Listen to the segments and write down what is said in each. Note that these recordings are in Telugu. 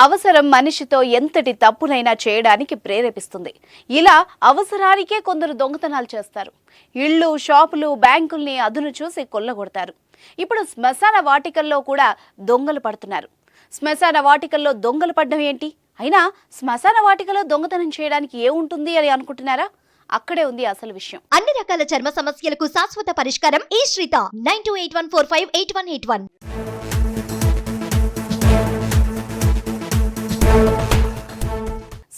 అవసరం మనిషితో ఎంతటి తప్పునైనా చేయడానికి ప్రేరేపిస్తుంది. ఇలా అవసరానికే కొందరు దొంగతనాలు చేస్తారు. ఇళ్ళు, షాపులు, బ్యాంకుల్ని అదును చూసి కొల్లగొడతారు. ఇప్పుడు శ్మశాన వాటికల్లో కూడా దొంగలు పడుతున్నారు. శ్మశాన వాటికల్లో దొంగలు పడ్డం ఏంటి? అయినా శ్మశాన వాటికలో దొంగతనం చేయడానికి ఏముంటుంది అని అనుకుంటున్నారా? అక్కడే ఉంది అసలు విషయం. అన్ని రకాల చర్మ సమస్యలకు శాశ్వత పరిష్కారం ఈ శ్రీత 9281458181.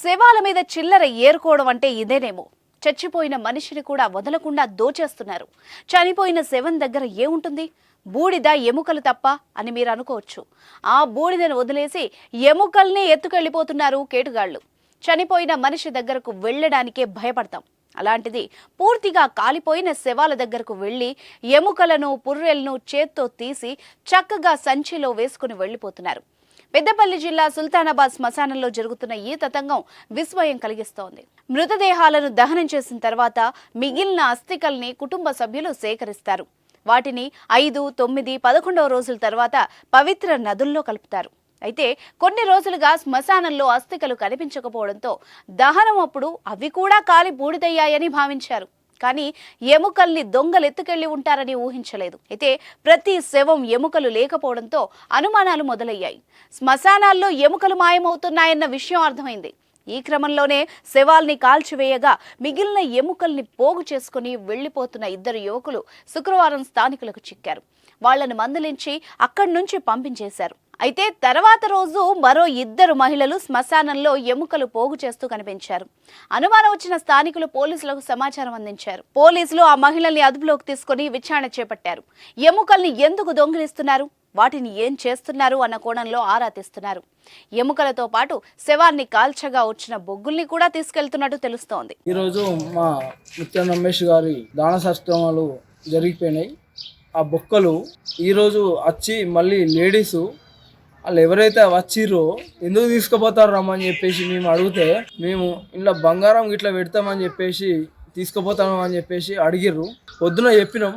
శవాల మీద చిల్లర ఏరుకోవడం అంటే ఇదేనేమో. చచ్చిపోయిన మనిషిని కూడా వదలకుండా దోచేస్తున్నారు. చనిపోయిన శవం దగ్గర ఏముంటుంది? బూడిద, ఎముకలు తప్ప అని మీరు అనుకోవచ్చు. ఆ బూడిదను వదిలేసి ఎముకల్ని ఎత్తుకెళ్లిపోతున్నారు కేటుగాళ్లు. చనిపోయిన మనిషి దగ్గరకు వెళ్లడానికే భయపడతాం. అలాంటిది పూర్తిగా కాలిపోయిన శవాల దగ్గరకు వెళ్లి ఎముకలను, పుర్రెలను చేత్తో తీసి చక్కగా సంచిలో వేసుకుని వెళ్లిపోతున్నారు. పెద్దపల్లి జిల్లా సుల్తానాబాద్ శ్మశానంలో జరుగుతున్న ఈ తతంగం విస్మయం కలిగిస్తోంది. మృతదేహాలను దహనం చేసిన తర్వాత మిగిలిన అస్థికల్ని కుటుంబ సభ్యులు సేకరిస్తారు. వాటిని 5, 9, 11వ రోజుల తర్వాత పవిత్ర నదుల్లో కలుపుతారు. అయితే కొన్ని రోజులుగా శ్మశానంలో అస్థికలు కనిపించకపోవడంతో దహనం అప్పుడు అవి కూడా కాలి బూడిదయ్యాయని భావించారు. కానీ ఎముకల్ని దొంగలెత్తుకెళ్లి ఉంటారని ఊహించలేదు. అయితే ప్రతి శవం ఎముకలు లేకపోవడంతో అనుమానాలు మొదలయ్యాయి. శ్మశానాల్లో ఎముకలు మాయమవుతున్నాయన్న విషయం అర్థమైంది. ఈ క్రమంలోనే శవాల్ని కాల్చివేయగా మిగిలిన ఎముకల్ని పోగు చేసుకుని వెళ్లిపోతున్న 2 యువకులు శుక్రవారం స్థానికులకు చిక్కారు. వాళ్లను మందలించి అక్కడి నుంచి పంపించేశారు. అయితే తర్వాత రోజు మరో 2 మహిళలు శ్మశానంలో ఎముకలు పోగు చేస్తూ కనిపించారు. అనుమానం వచ్చిన స్థానికులు పోలీసులకు సమాచారం అందించారు. పోలీసులు ఆ మహిళల్ని అదుపులోకి తీసుకుని విచారణ చేపట్టారు. ఎముకల్ని ఎందుకు దొంగిలిస్తున్నారు, వాటిని ఏం చేస్తున్నారు అన్న కోణంలో ఆరా తీస్తున్నారు. ఎముకలతో పాటు శవాన్ని కాల్చగా వచ్చిన బొగ్గుల్ని కూడా తీసుకెళ్తున్నట్టు తెలుస్తోంది. ఈరోజు మా ముత్యం రమేష్ గారి దాన సత్క్రమాలు జరిగిపోయినాయి. ఆ బొక్కలు ఈరోజు వచ్చి మళ్ళీ లేడీసు వాళ్ళు ఎవరైతే వచ్చిర్రో ఎందుకు తీసుకుపోతారు రమ్మని చెప్పేసి మేము అడిగితే, మేము ఇలా బంగారం ఇట్లా పెడతామని చెప్పేసి తీసుకుపోతాము అని చెప్పేసి అడిగిర్రు. పొద్దున చెప్పినాం,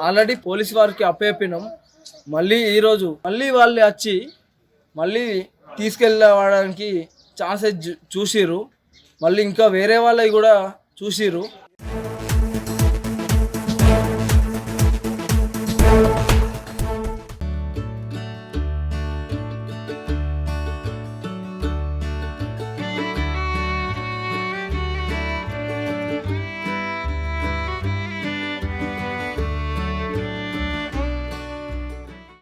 ఆల్రెడీ పోలీస్ వారికి అప్పచెప్పినాం. మళ్ళీ ఈరోజు మళ్ళీ వాళ్ళు వచ్చి మళ్ళీ తీసుకెళ్ళడానికి ఛాన్సెస్ చూసిర్రు. మళ్ళీ ఇంకా వేరే వాళ్ళవి కూడా చూసిర్రు.